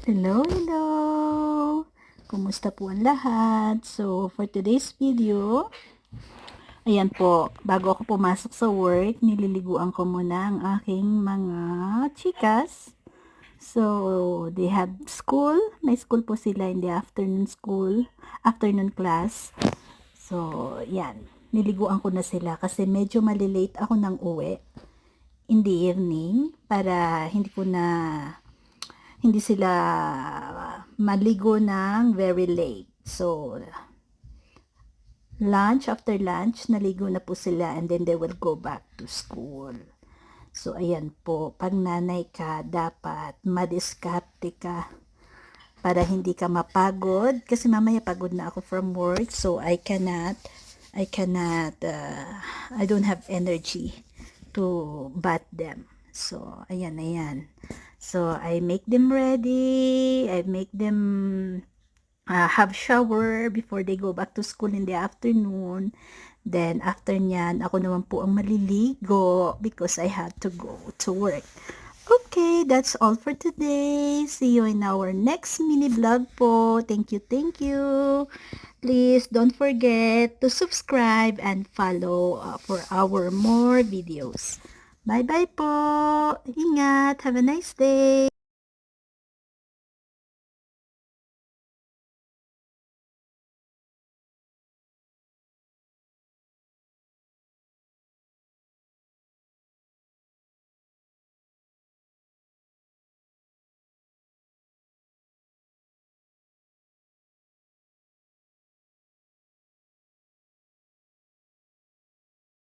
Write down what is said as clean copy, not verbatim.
Hello, hello! Kumusta po ang lahat? So, for today's video, ayan po, bago ako pumasok sa work, nililiguan ko muna ang aking mga chikas. So, they have school. May school po sila in the afternoon class. So, yan. Niliguan ko na sila kasi medyo malilate ako ng uwi in the evening para hindi sila maligo ng very late. So, after lunch, naligo na po sila and then they will go back to school. So, ayan po, pag nanay ka, dapat madiskarte ka para hindi ka mapagod. Kasi mamaya pagod na ako from work, so I don't have energy to bath them. So, ayan. So, I make them ready. I make them have shower before they go back to school in the afternoon. Then, after nyan, ako naman po ang maliligo because I had to go to work. Okay, that's all for today. See you in our next mini vlog po. Thank you. Please don't forget to subscribe and follow for our more videos. Bye-bye po. Ingat. Have a nice day.